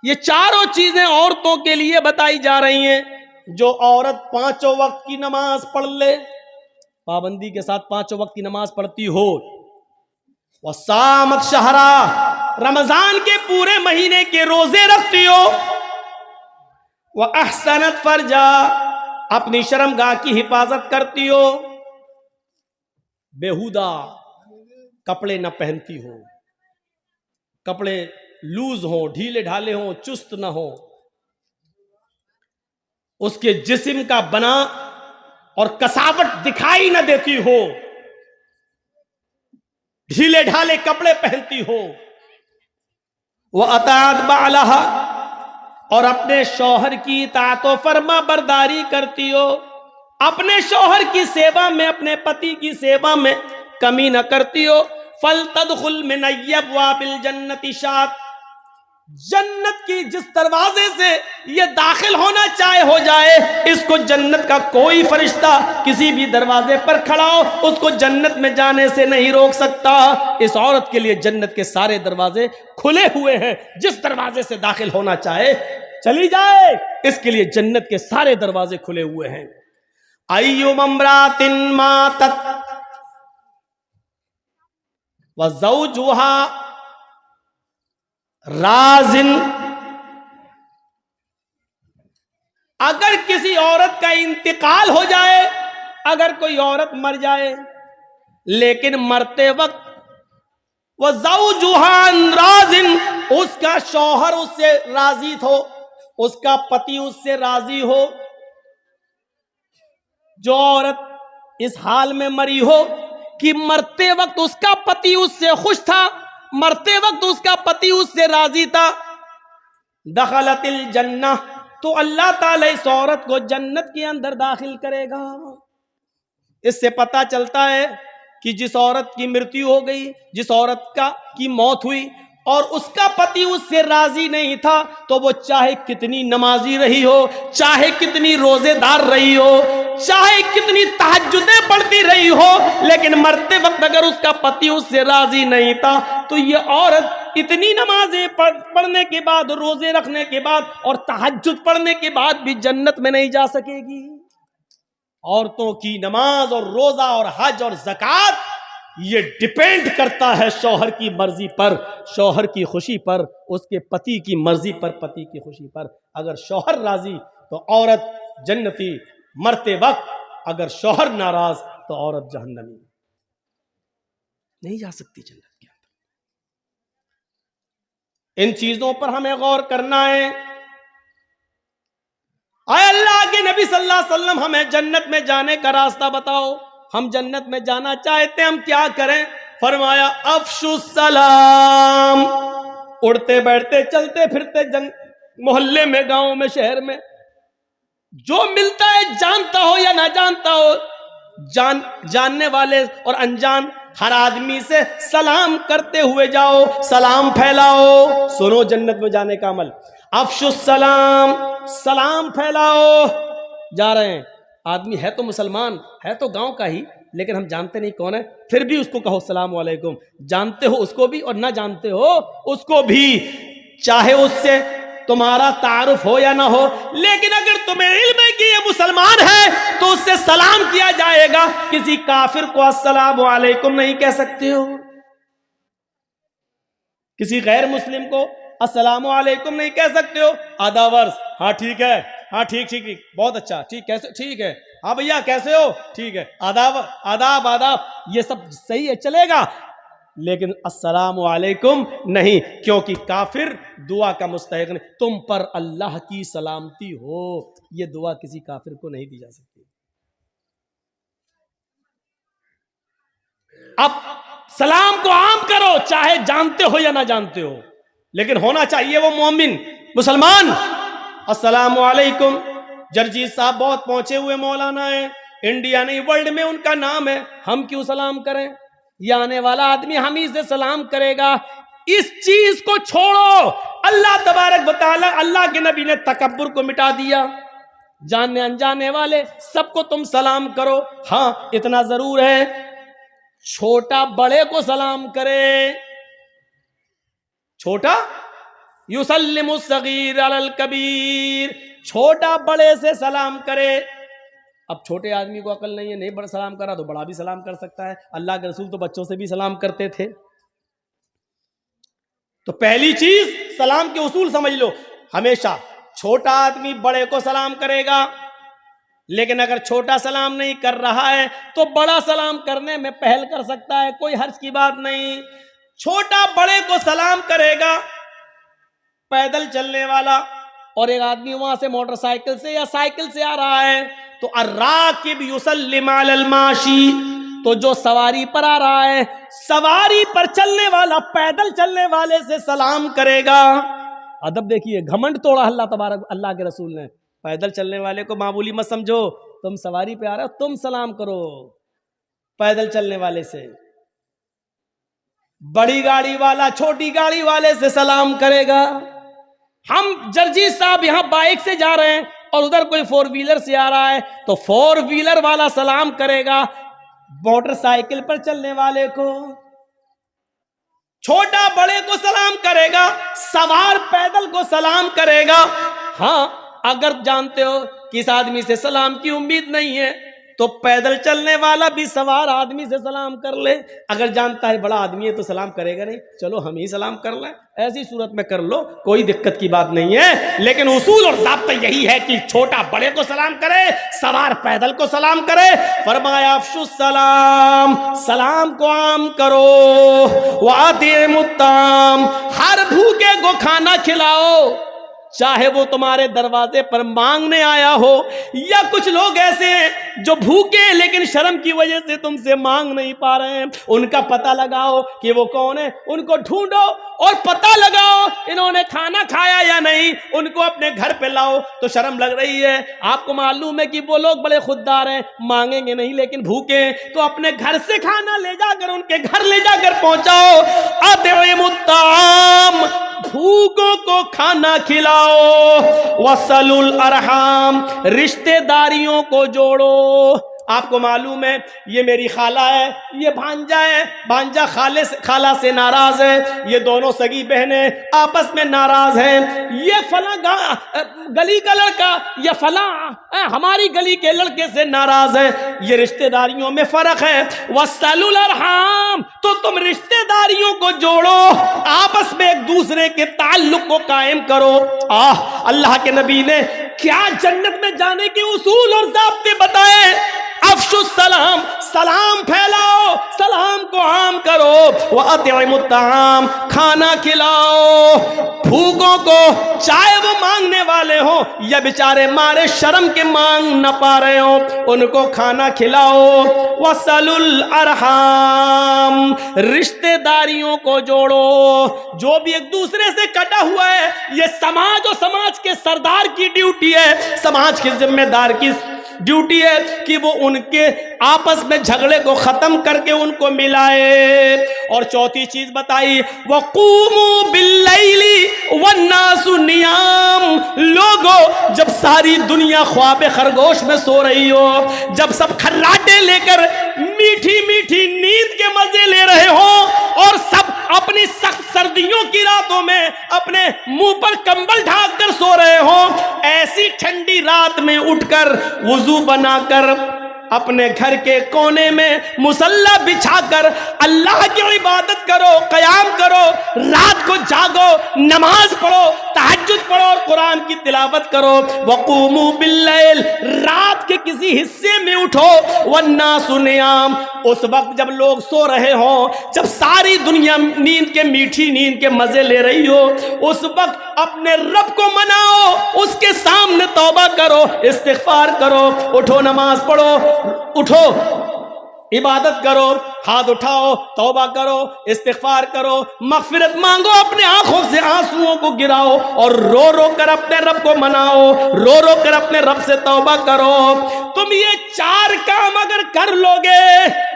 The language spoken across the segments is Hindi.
ये चारों चीजें औरतों के लिए बताई जा रही हैं। जो औरत 5 वक्त की नमाज पढ़ ले, पाबंदी के साथ 5 वक्त की नमाज पढ़ती हो, वह सामत शहरा, रमजान के पूरे महीने के रोजे रखती हो, वह अहसनत फरजा, अपनी शर्मगाह की हिफाजत करती हो, बेहुदा कपड़े न पहनती हो, कपड़े लूज हो, ढीले ढाले हो, चुस्त ना हो, उसके जिस्म का बना और कसावट दिखाई न देती हो, ढीले ढाले कपड़े पहनती हो, वह अतात बालहा, और अपने शौहर की इताअत व फरमा बरदारी करती हो, अपने शौहर की सेवा में, अपने पति की सेवा में कमी न करती हो। फल तदखुल मिन अय्यबवाबिल जन्नति शात, जन्नत की जिस दरवाजे से ये दाखिल होना चाहे हो जाए, इसको जन्नत का कोई फरिश्ता किसी भी दरवाजे पर खड़ा हो उसको जन्नत में जाने से नहीं रोक सकता। इस औरत के लिए जन्नत के सारे दरवाजे खुले हुए हैं, जिस दरवाजे से दाखिल होना चाहे चली जाए, इसके लिए जन्नत के सारे दरवाजे खुले हुए हैं। अय्युम अम्रातिन मातत व ज़ौजुहा राजिन, अगर किसी औरत का इंतकाल हो जाए, अगर कोई औरत मर जाए, लेकिन मरते वक्त वह ज़ौजुहा राजिन, उसका शौहर उससे राजी हो, उसका पति उससे राजी हो, जो औरत इस हाल में मरी हो कि मरते वक्त उसका पति उससे खुश था, मरते वक्त उसका पति उससे राजी था, दखलतिल जन्नह, तो अल्लाह ताला इस औरत को जन्नत के अंदर दाखिल करेगा। इससे पता चलता है कि जिस औरत की मृत्यु हो गई, जिस औरत की मौत हुई और उसका पति उससे राजी नहीं था, तो वो चाहे कितनी नमाजी रही हो, चाहे कितनी रोजेदार रही हो, चाहे कितनी तहज्जुदें पढ़ती रही हो, लेकिन मरते वक्त अगर उसका पति उससे राजी नहीं था, तो ये औरत इतनी नमाजें पढ़ने के बाद, रोजे रखने के बाद और तहज्जुद पढ़ने के बाद भी जन्नत में नहीं जा सकेगी। औरतों की नमाज और रोजा और हज और ज़कात, ये डिपेंड करता है शौहर की मर्जी पर, शौहर की खुशी पर, उसके पति की मर्जी पर, पति की खुशी पर। अगर शौहर राजी तो औरत जन्नती, मरते वक्त अगर शौहर नाराज तो औरत जहन्नमी, नहीं जा सकती जन्नत के अंदर। इन चीजों पर हमें गौर करना है। आए अल्लाह के नबी सल्लल्लाहु अलैहि वसल्लम, हमें जन्नत में जाने का रास्ता बताओ, हम जन्नत में जाना चाहते हैं, हम क्या करें? फरमाया अफ़शुस सलाम, उड़ते बैठते चलते फिरते मोहल्ले में, गांव में, शहर में, जो मिलता है जानता हो या ना जानता हो, जानने वाले और अनजान हर आदमी से सलाम करते हुए जाओ, सलाम फैलाओ। सुनो जन्नत में जाने का अमल, अफ़शुस सलाम, सलाम फैलाओ। जा रहे हैं, आदमी है तो मुसलमान, है तो गांव का ही, लेकिन हम जानते नहीं कौन है, फिर भी उसको कहो सलाम वालेकुम। जानते हो उसको भी और ना जानते हो उसको भी, चाहे उससे तुम्हारा तारुफ हो या ना हो, लेकिन अगर तुम्हें इल्म है कि ये मुसलमान है तो उससे सलाम किया जाएगा। किसी काफिर को अस्सलाम वालेकुम नहीं कह सकते हो, किसी गैर मुस्लिम को अस्सलाम वालेकुम नहीं कह सकते हो। आधा वर्ष, हाँ ठीक है, हाँ ठीक ठीक ठीक, बहुत अच्छा, ठीक, कैसे, ठीक है, हाँ भैया कैसे हो, ठीक है, आदाब आदाब आदाब, ये सब सही है, चलेगा, लेकिन अस्सलाम वालेकुम नहीं, क्योंकि काफिर दुआ का मुस्तहिक नहीं। तुम पर अल्लाह की सलामती हो, ये दुआ किसी काफिर को नहीं दी जा सकती। अब सलाम को आम करो, चाहे जानते हो या ना जानते हो, लेकिन होना चाहिए वो मोमिन मुसलमान। अस्सलाम वालेकुम। जरजीत साहब बहुत पहुंचे हुए मौलाना है, इंडिया नहीं वर्ल्ड में उनका नाम है, हम क्यों सलाम करें? ये आने वाला आदमी हम ही से सलाम करेगा। इस चीज को छोड़ो। अल्लाह तबारक व तआला, अल्लाह के नबी ने तकब्बुर को मिटा दिया। जानने अनजाने वाले सबको तुम सलाम करो। हाँ इतना जरूर है, छोटा बड़े को सलाम करे, छोटा युसल्लिमु सगीर अलल कबीर, छोटा बड़े से सलाम करे। अब छोटे आदमी को अकल नहीं है, नहीं बड़ा सलाम करा तो बड़ा भी सलाम कर सकता है। अल्लाह के रसूल तो बच्चों से भी सलाम करते थे। तो पहली चीज सलाम के उसूल समझ लो, हमेशा छोटा आदमी बड़े को सलाम करेगा, लेकिन अगर छोटा सलाम नहीं कर रहा है तो बड़ा सलाम करने में पहल कर सकता है, कोई हर्ज की बात नहीं। छोटा बड़े को सलाम करेगा, पैदल चलने वाला और एक आदमी वहां से मोटरसाइकिल से या साइकिल से आ रहा है तो अर्राकिब युसल्लिम अलल माशी, तो जो सवारी पर आ रहा है, सवारी पर चलने वाला पैदल चलने वाले से सलाम करेगा। अदब देखिए, घमंड तोड़ा अल्लाह तबारक अल्लाह के रसूल ने। पैदल चलने वाले को मामूली मत समझो, तुम सवारी पे आ रहे हो तुम सलाम करो पैदल चलने वाले से। बड़ी गाड़ी वाला छोटी गाड़ी वाले से सलाम करेगा। हम जर्जी साहब यहां बाइक से जा रहे हैं और उधर कोई फोर व्हीलर से आ रहा है तो फोर व्हीलर वाला सलाम करेगा मोटरसाइकिल पर चलने वाले को। छोटा बड़े को सलाम करेगा, सवार पैदल को सलाम करेगा। हां, अगर जानते हो कि इस आदमी से सलाम की उम्मीद नहीं है तो पैदल चलने वाला भी सवार आदमी से सलाम कर ले। अगर जानता है बड़ा आदमी है तो सलाम करेगा नहीं, चलो हम ही सलाम कर लें, ऐसी सूरत में कर लो, कोई दिक्कत की बात नहीं है। लेकिन उसूल और ज़ाब्ता यही है कि छोटा बड़े को सलाम करे, सवार पैदल को सलाम करे। फरमाया अफ़शुस सलाम, सलाम को आम करो, वातिमुत ताम, हर भूखे को खाना खिलाओ, चाहे वो तुम्हारे दरवाजे पर मांगने आया हो या कुछ लोग ऐसे हैं जो भूखे हैं लेकिन शर्म की वजह से तुमसे मांग नहीं पा रहे हैं। उनका पता लगाओ कि वो कौन है, उनको ढूंढो और पता लगाओ इन्होंने खाना खाया या नहीं, उनको अपने घर पे लाओ। तो शर्म लग रही है, आपको मालूम है कि वो लोग बड़े खुददार हैं, मांगेंगे नहीं लेकिन भूखे हैं, तो अपने घर से खाना ले जाकर उनके घर ले जाकर पहुंचाओ। अतिमुत ताम, भूखों को खाना खिलाओ। वसलुल अरहाम, रिश्तेदारियों को जोड़ो। आपको मालूम है ये मेरी खाला है, ये भांजा है, भांजा खाला से नाराज है, ये दोनों सगी बहनें आपस में नाराज हैं, ये फला गली का लड़का या फला हमारी गली के लड़के से नाराज है, ये रिश्तेदारियों में फर्क है। वसलुल अरहाम, तो तुम रिश्तेदारियों को जोड़ो, आपस में एक दूसरे के ताल्लुक को कायम करो। अल्लाह के नबी ने क्या जन्नत में जाने के उसूल और ज़ाब्ते बताए। अफ़शुस सलाम, सलाम फैलाओ, सलाम को आम करो। वअतिमुत ताम, खाना खिलाओ भूखों को, चाहे वो मांगने वाले हो या बेचारे मारे शर्म के मांग न पा रहे हो, उनको खाना खिलाओ। वसलुल अरहाम, रिश्तेदारियों को जोड़ो। जो भी एक दूसरे से कटा हुआ है, ये समाज और समाज के सरदार की ड्यूटी है, समाज के जिम्मेदार की ड्यूटी है कि वो उनके आपस में झगड़े को खत्म करके उनको मिलाए। और चौथी चीज बताई, वक़ूमू बिल्लैली वन्नासु नियाम, लोगों जब सारी दुनिया ख्वाब खरगोश में सो रही हो, जब सब खर्राटे लेकर मीठी मीठी नींद के मजे ले रहे हो और सब अपनी सख्त सर्दियों की रातों में अपने मुंह पर कंबल ढांक कर सो रहे हो, ऐसी ठंडी रात में उठकर वुजू बनाकर अपने घर के कोने में मुसल्ला बिछाकर अल्लाह की इबादत करो, क़याम करो, रात को जागो, नमाज पढ़ो, तहज्जुद पढ़ो और कुरान की तिलावत करो। वक़ूमू बिल्लैल, रात के किसी हिस्से में उठो, वन्नासु नियाम, उस वक्त जब लोग सो रहे हो, जब सारी दुनिया नींद के मीठी नींद के मजे ले रही हो, उस वक्त अपने रब को मनाओ, उसके सामने तौबा करो, इस्तिग़फ़ार करो, उठो नमाज पढ़ो, उठो इबादत करो, हाथ उठाओ, तौबा करो, इस्तिग़फ़ार करो, मग़फ़िरत मांगो, अपने आंखों से आंसुओं को गिराओ और रो रो कर अपने रब को मनाओ, रो रो कर अपने रब से तौबा करो। तुम ये चार काम अगर कर लोगे,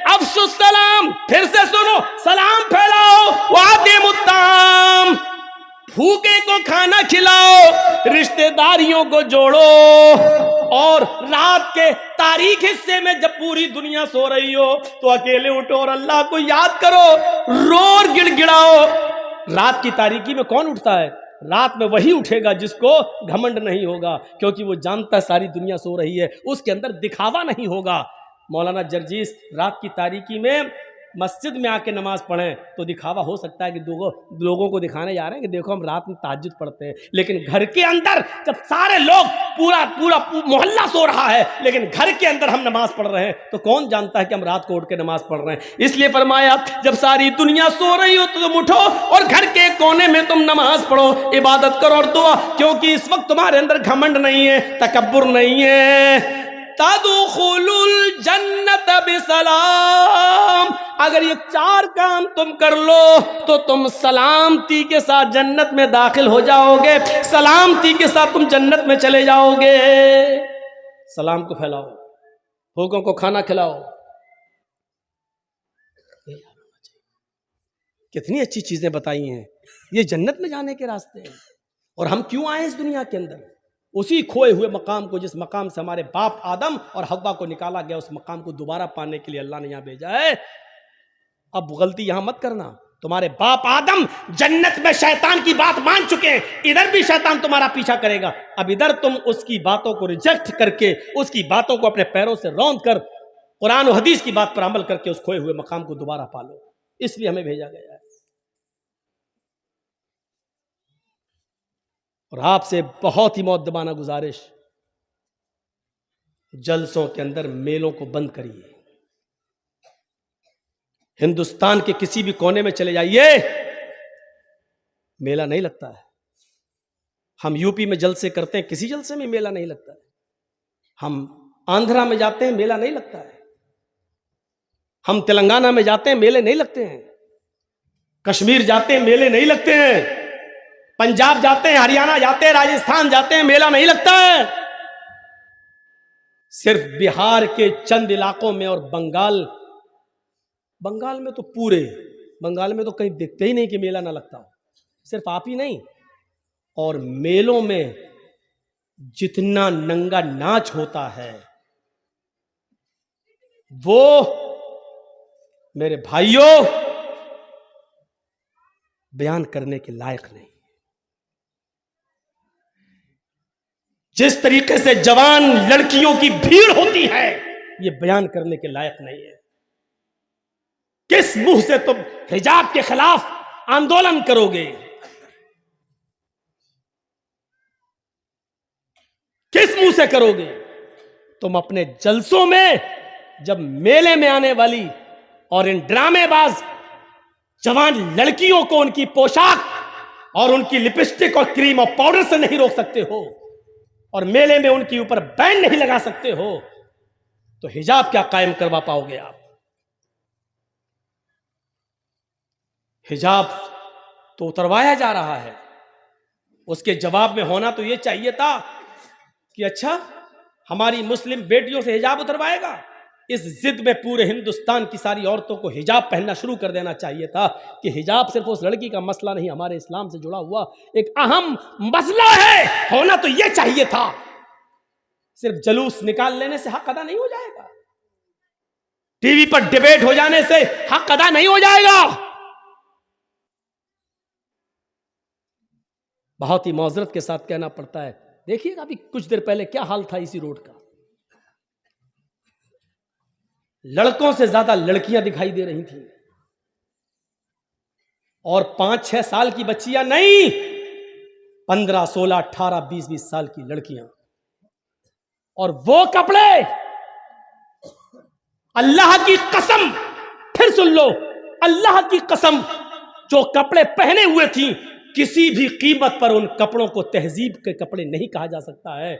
अफ़शुस सलाम, फिर से सुनो, सलाम फैलाओ, वातिमुत ताम, भूखे को खाना खिलाओ, रिश्तेदारियों को जोड़ो, और रात के तारीख हिस्से में जब पूरी दुनिया सो रही हो तो अकेले उठो और अल्लाह को याद करो, रो और गिड़गिड़ाओ। रात की तारीकी में कौन उठता है? रात में वही उठेगा जिसको घमंड नहीं होगा, क्योंकि वो जानता है सारी दुनिया सो रही है, उसके अंदर दिखावा नहीं होगा। मौलाना जर्जीस रात की तारीकी में मस्जिद में आके नमाज पढ़ें तो दिखावा हो सकता है कि लोगों को दिखाने जा रहे हैं कि देखो हम रात में तहज्जुद पढ़ते हैं, लेकिन घर के अंदर जब सारे लोग पूरा मोहल्ला सो रहा है लेकिन घर के अंदर हम नमाज पढ़ रहे हैं तो कौन जानता है कि हम रात को उठ के नमाज पढ़ रहे हैं। इसलिए फरमाया जब सारी दुनिया सो रही हो तो तुम उठो और घर के कोने में तुम नमाज पढ़ो, इबादत करो और दुआ, क्योंकि इस वक्त तुम्हारे अंदर घमंड नहीं है, तकब्बुर नहीं है। तदखुलुल जन्नत बिसलाम, अगर ये 4 काम तुम कर लो तो तुम सलामती के साथ जन्नत में दाखिल हो जाओगे, सलामती के साथ तुम जन्नत में चले जाओगे। सलाम को फैलाओ, भूखों को खाना खिलाओ, कितनी अच्छी चीजें बताई हैं, ये जन्नत में जाने के रास्ते हैं। और हम क्यों आए इस दुनिया के अंदर? उसी खोए हुए मकाम को, जिस मकाम से हमारे बाप आदम और हव्वा को निकाला गया, उस मकाम को दोबारा पाने के लिए अल्लाह ने यहां भेजा है। अब गलती यहां मत करना, तुम्हारे बाप आदम जन्नत में शैतान की बात मान चुके हैं, इधर भी शैतान तुम्हारा पीछा करेगा। अब इधर तुम उसकी बातों को रिजेक्ट करके, उसकी बातों को अपने पैरों से रौंद कर कुरान और हदीस की बात पर अमल करके उस खोए हुए मकाम को दोबारा पालो, इसलिए हमें भेजा गया है। और आपसे बहुत ही मुअद्दबाना गुजारिश, जलसों के अंदर मेलों को बंद करिए। हिंदुस्तान के किसी भी कोने में चले जाइए, मेला नहीं लगता है। हम यूपी में जलसे करते हैं, किसी जलसे में मेला नहीं लगता है। हम आंध्रा में जाते हैं, मेला नहीं लगता है। हम तेलंगाना में जाते हैं, मेले नहीं लगते हैं। कश्मीर जाते हैं, मेले नहीं लगते हैं। पंजाब जाते हैं, हरियाणा जाते हैं, राजस्थान जाते हैं, मेला नहीं लगता है। सिर्फ बिहार के चंद इलाकों में और बंगाल में तो पूरे बंगाल में तो कहीं दिखते ही नहीं कि मेला ना लगता हो। सिर्फ आप ही नहीं, और मेलों में जितना नंगा नाच होता है वो मेरे भाइयों बयान करने के लायक नहीं। जिस तरीके से जवान लड़कियों की भीड़ होती है, ये बयान करने के लायक नहीं है। किस मुंह से तुम हिजाब के खिलाफ आंदोलन करोगे? किस मुंह से करोगे? तुम अपने जलसों में, जब मेले में आने वाली और इन ड्रामेबाज जवान लड़कियों को उनकी पोशाक और उनकी लिपस्टिक और क्रीम और पाउडर से नहीं रोक सकते हो, और मेले में उनके ऊपर बैन नहीं लगा सकते हो, तो हिजाब क्या कायम करवा पाओगे आप? हिजाब तो उतरवाया जा रहा है, उसके जवाब में होना तो यह चाहिए था कि अच्छा हमारी मुस्लिम बेटियों से हिजाब उतरवाएगा। इस जिद में पूरे हिंदुस्तान की सारी औरतों को हिजाब पहनना शुरू कर देना चाहिए था कि हिजाब सिर्फ उस लड़की का मसला नहीं, हमारे इस्लाम से जुड़ा हुआ एक अहम मसला है। होना तो यह चाहिए था। सिर्फ जलूस निकाल लेने से हक अदा नहीं हो जाएगा, टीवी पर डिबेट हो जाने से हक अदा नहीं हो जाएगा। बहुत ही मौजरत के साथ कहना पड़ता है, देखिएगा अभी कुछ देर पहले क्या हाल था इसी रोड का। लड़कों से ज्यादा लड़कियां दिखाई दे रही थी, और 5-6 साल की बच्चियां नहीं, 15, 16, 18, 20 साल की लड़कियां। और वो कपड़े, अल्लाह की कसम, फिर सुन लो, अल्लाह की कसम, जो कपड़े पहने हुए थी, किसी भी कीमत पर उन कपड़ों को तहजीब के कपड़े नहीं कहा जा सकता है।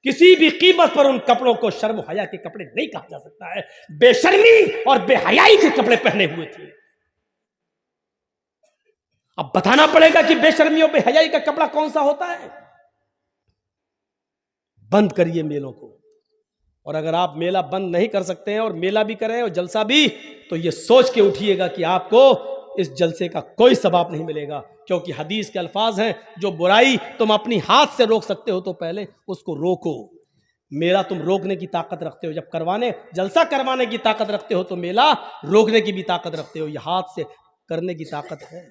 किसी भी कीमत पर उन कपड़ों को शर्म हया के कपड़े नहीं कहा जा सकता है। बेशर्मी और बेहयाई के कपड़े पहने हुए थे। अब बताना पड़ेगा कि बेशर्मी और बेहयाई का कपड़ा कौन सा होता है। बंद करिए मेलों को, और अगर आप मेला बंद नहीं कर सकते हैं और मेला भी करें और जलसा भी, तो ये सोच के उठिएगा कि आपको इस जलसे का कोई सवाब नहीं मिलेगा, क्योंकि हदीस के अल्फाज हैं, जो बुराई तुम अपनी हाथ से रोक सकते हो तो पहले उसको रोको। मेला तुम रोकने की ताकत रखते हो, जब जलसा करवाने की ताकत रखते हो तो मेला रोकने की भी ताकत रखते हो। यह हाथ से करने की ताकत है।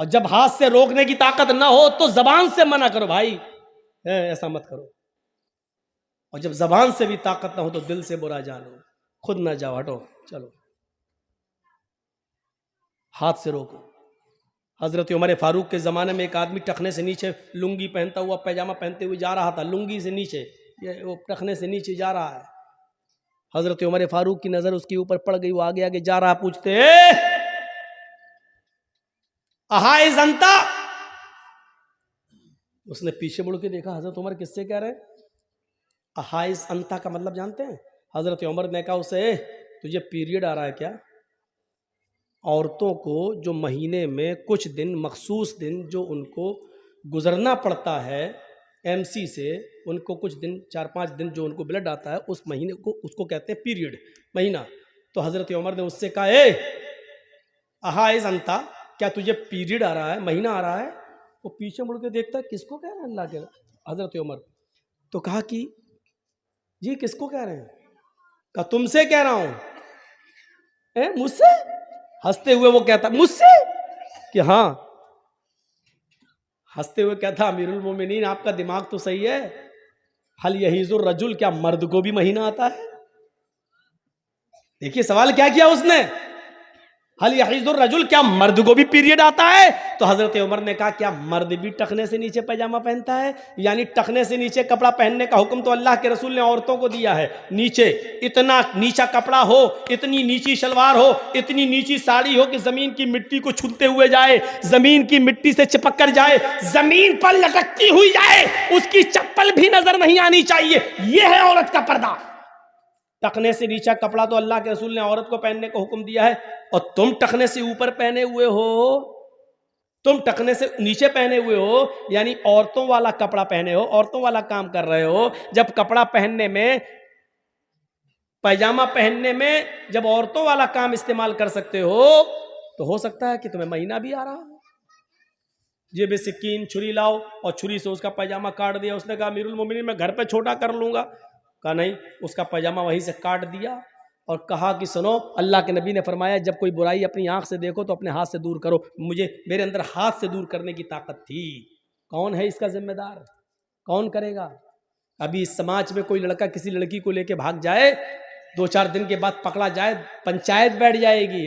और जब हाथ से रोकने की ताकत ना हो तो जबान से मना करो, भाई ऐसा मत करो। और जब जबान से भी ताकत ना हो तो दिल से बुरा जानो, खुद ना जाओ, हटो, चलो, हाथ से रोको। हजरत उमर फारूक के ज़माने में एक आदमी टखने से नीचे लुंगी पहनता हुआ, पैजामा पहनते हुए जा रहा था, लुंगी से नीचे, ये वो टखने से नीचे जा रहा है। हजरत उमर फारूक की नज़र उसके ऊपर पड़ गई, वो आगे आगे जा रहा, पूछते अहाय जनता। उसने पीछे मुड़ के देखा, हजरत उमर किससे कह रहे हैं? अहाइज अंता का मतलब जानते हैं? हजरत उमर ने कहा उसे, तुझे पीरियड आ रहा है क्या? औरतों को जो महीने में कुछ दिन, मखसूस दिन जो उनको गुजरना पड़ता है एमसी से, उनको कुछ दिन, 4-5 दिन जो उनको ब्लड आता है, उस महीने को उसको कहते हैं पीरियड, महीना। तो हजरत उमर ने उससे कहा, अहाइज अंता, क्या तुझे पीरियड आ रहा है, महीना आ रहा है? वो पीछे मुड़ के देखता है, किसको कह रहे हैं अल्लाह के हजरत उमर? तो कहा कि जी किसको कह रहे हैं? कहा तुमसे कह रहा हूं। मुझसे? हंसते हुए वो कहता मुझसे? कि हाँ। हंसते हुए कहता, अमीरुल मोमिनीन आपका दिमाग तो सही है, हल यहीजुर रजुल, क्या मर्द को भी महीना आता है? देखिए सवाल क्या किया उसने, हल यहीजुर रजुल, क्या मर्द को भी पीरियड आता है? तो हजरत उमर ने कहा, क्या मर्द भी टखने से नीचे पैजामा पहनता है? यानी टखने से नीचे कपड़ा पहनने का हुक्म तो अल्लाह के रसूल ने औरतों को दिया है। नीचे इतना नीचा कपड़ा हो, इतनी नीची शलवार हो, इतनी नीची साड़ी हो कि जमीन की मिट्टी को छूते हुए जाए, जमीन की मिट्टी से चिपक कर जाए, जमीन पर लटकती हुई जाए, उसकी चप्पल भी नजर नहीं आनी चाहिए। यह है औरत का पर्दा। टखने से नीचा कपड़ा तो अल्लाह के रसूल ने औरत को पहनने का हुक्म दिया है, और तुम टखने से ऊपर पहने हुए हो, तुम टखने से नीचे पहने हुए हो, यानी औरतों वाला कपड़ा पहने हो, औरतों वाला काम कर रहे हो। जब कपड़ा पहनने में, पैजामा पहनने में जब औरतों वाला काम इस्तेमाल कर सकते हो, तो हो सकता है कि तुम्हें महीना भी आ रहा हो। जेब सिक्कीन, छुरी लाओ, और छुरी से उसका पैजामा काट दिया। उसने कहा अमीरुल मोमिनीन मैं घर पे छोटा कर लूंगा। कहा नहीं, उसका पैजामा वहीं से काट दिया और कहा कि सुनो, अल्लाह के नबी ने फरमाया जब कोई बुराई अपनी आंख से देखो तो अपने हाथ से दूर करो। मुझे, मेरे अंदर हाथ से दूर करने की ताकत थी। कौन है इसका जिम्मेदार? कौन करेगा? अभी इस समाज में कोई लड़का किसी लड़की को लेके भाग जाए, 2-4 दिन के बाद पकड़ा जाए, पंचायत बैठ जाएगी,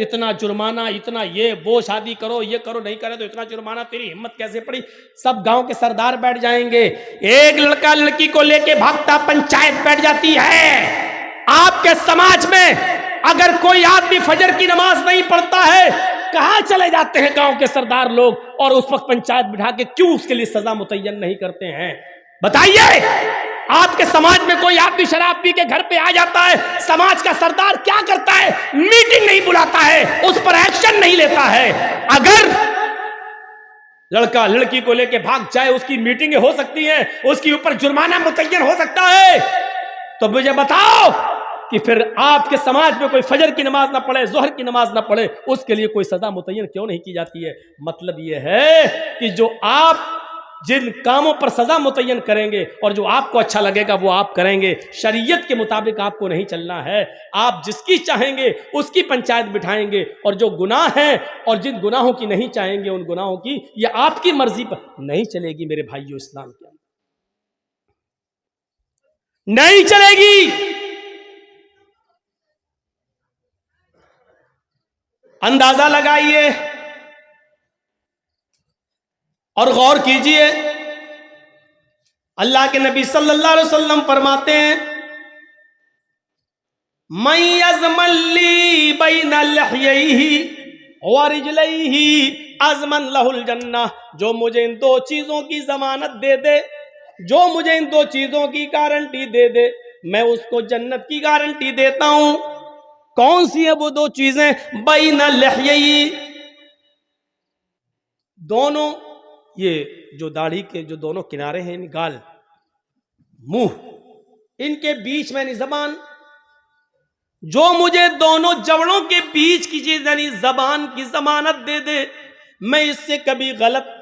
इतना जुर्माना, इतना ये वो, शादी करो, ये करो, नहीं करे तो इतना जुर्माना, तेरी हिम्मत कैसे पड़ी? सब गांव के सरदार बैठ जाएंगे। एक लड़का लड़की को लेके भागता, पंचायत बैठ जाती है। आपके समाज में अगर कोई आदमी फजर की नमाज नहीं पढ़ता है, कहां चले जाते हैं गांव के सरदार लोग, और उस वक्त पंचायत बिठा के क्यों उसके लिए सजा मुतय्यन नहीं करते हैं? बताइए। आपके समाज में कोई आदमी शराब पी के घर पे आ जाता है, समाज का सरदार क्या करता है? मीटिंग नहीं बुलाता है, उस पर एक्शन नहीं लेता है। अगर लड़का लड़की को लेके भाग जाए, उसकी मीटिंगें हो सकती हैं, उसके ऊपर जुर्माना मुतय्यन हो सकता है, तो मुझे बताओ कि फिर आपके समाज में कोई फजर की नमाज ना पढ़े, जोहर की नमाज ना पढ़े, उसके लिए कोई सजा मुतय्यन क्यों नहीं की जाती है? मतलब यह है कि जो आप जिन कामों पर सजा मुतय्यन करेंगे और जो आपको अच्छा लगेगा वो आप करेंगे। शरीयत के मुताबिक आपको नहीं चलना है। आप जिसकी चाहेंगे उसकी पंचायत बिठाएंगे, और जो गुनाह हैं और जिन गुनाहों की नहीं चाहेंगे उन गुनाहों की, ये आपकी मर्जी पर नहीं चलेगी। मेरे भाइयों, इस्लाम के अंदर नहीं चलेगी। अंदाजा लगाइए और गौर कीजिए। अल्लाह के नबी सल्लल्लाहु अलैहि वसल्लम फरमाते हैं, मैं अज़मल्ली बैन लहयैहि व रिजलैहि अज़मन लहुल जन्नह। जो मुझे इन 2 चीजों की जमानत दे दे, जो मुझे इन 2 चीजों की गारंटी दे दे, मैं उसको जन्नत की गारंटी देता हूं। कौन सी है वो 2 चीजें? बैन लहयैहि, दोनों, ये जो दाढ़ी के जो दोनों किनारे हैं, गाल, मुंह, इनके बीच में यानी जबान, जो मुझे दोनों जबड़ों के बीच की चीज यानी जबान की जमानत दे दे, मैं इससे कभी गलत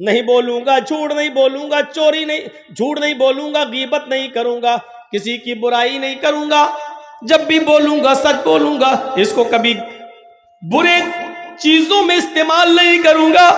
नहीं बोलूंगा, झूठ नहीं बोलूंगा, चोरी नहीं, झूठ नहीं बोलूंगा, गीबत नहीं करूंगा, किसी की बुराई नहीं करूंगा, जब भी बोलूंगा सच बोलूंगा, इसको कभी बुरे चीजों में इस्तेमाल नहीं करूंगा।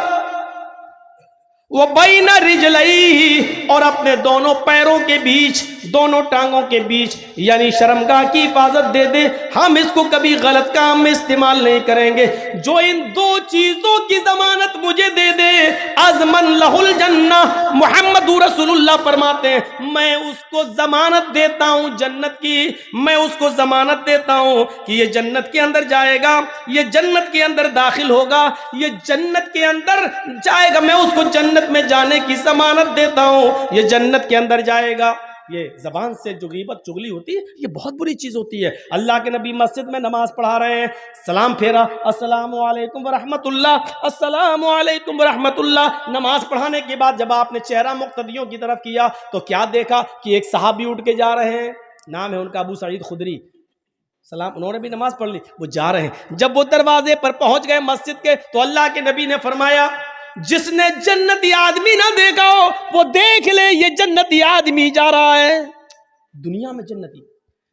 वो बैना रिजलई, और अपने दोनों पैरों के बीच, दोनों टांगों के बीच, यानी शर्मगाह की हिफाजत दे दे, हम इसको कभी गलत काम में इस्तेमाल नहीं करेंगे। जो इन दो चीजों की जमानत मुझे दे दे, अज़मन लहुल जन्ना, मोहम्मद रसूलुल्लाह फरमाते हैं मैं उसको जमानत देता हूं जन्नत की, मैं उसको जमानत देता हूं कि ये जन्नत के अंदर जाएगा, ये जन्नत के अंदर दाखिल होगा, ये जन्नत के अंदर जाएगा, मैं उसको जन्नत में जाने की जमानत देता हूं, ये जन्नत के अंदर जाएगा। ये जबान से जो गीबत चुगली होती है, ये बहुत बुरी चीज होती है। अल्लाह के नबी मस्जिद में नमाज पढ़ा रहे हैं, सलाम फेरा, अस्सलामु अलैकुम व रहमतुल्लाह, अस्सलामु अलैकुम व रहमतुल्लाह। नमाज पढ़ाने के बाद जब आपने चेहरा मुक्तदियों की तरफ किया तो क्या देखा कि एक सहाबी उठ के जा रहे हैं, नाम है उनका अबू सईद खुदरी, सलाम, उन्होंने भी नमाज पढ़ ली, वो जा रहे हैं। जब वो दरवाजे पर पहुंच गए मस्जिद के, तो अल्लाह के नबी ने फरमाया जिसने जन्नती आदमी ना देखा हो वो देख ले, ये जन्नती आदमी जा रहा है। दुनिया में जन्नती,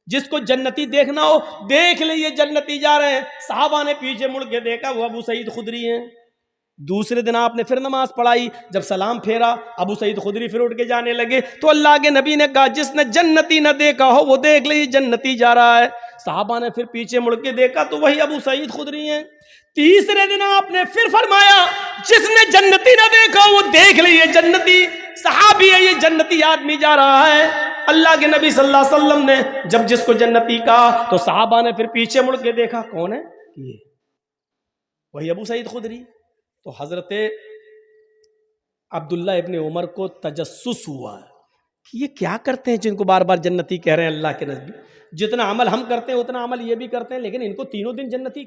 जिसको जन्नती देखना हो देख ले, ये जन्नती जा रहे हैं। साहबा ने पीछे मुड़ के देखा, वो अबू सईद खुदरी हैं। दूसरे दिन आपने फिर नमाज पढ़ाई, जब सलाम फेरा, अबू सईद खुदरी फिर उठ के जाने लगे, तो अल्लाह के नबी ने कहा जिसने जन्नती ना देखा हो वो देख ले, ये जन्नती जा रहा है। साहबा ने फिर पीछे मुड़ के देखा तो वही अबू सईद खुदरी हैं। तीसरे दिन आपने फिर फरमाया जिसने जन्नती ना देखा वो देख ले, ये जन्नती सहाबी है, ये जन्नती आदमी जा रहा है। अल्लाह के नबी सल्लल्लाहु अलैहि वसल्लम ने जब जिसको जन्नती कहा तो साहबा ने फिर पीछे मुड़ के देखा, कौन है ये, वही अबू सईद खुदरी। तो हजरत अब्दुल्ला इब्ने उमर को तजस्सुस हुआ कि ये क्या करते हैं जिनको बार बार जन्नती कह रहे हैं अल्लाह के नबी। जितना अमल हम करते हैं उतना अमल ये भी करते हैं, लेकिन इनको तीनों दिन जन्नती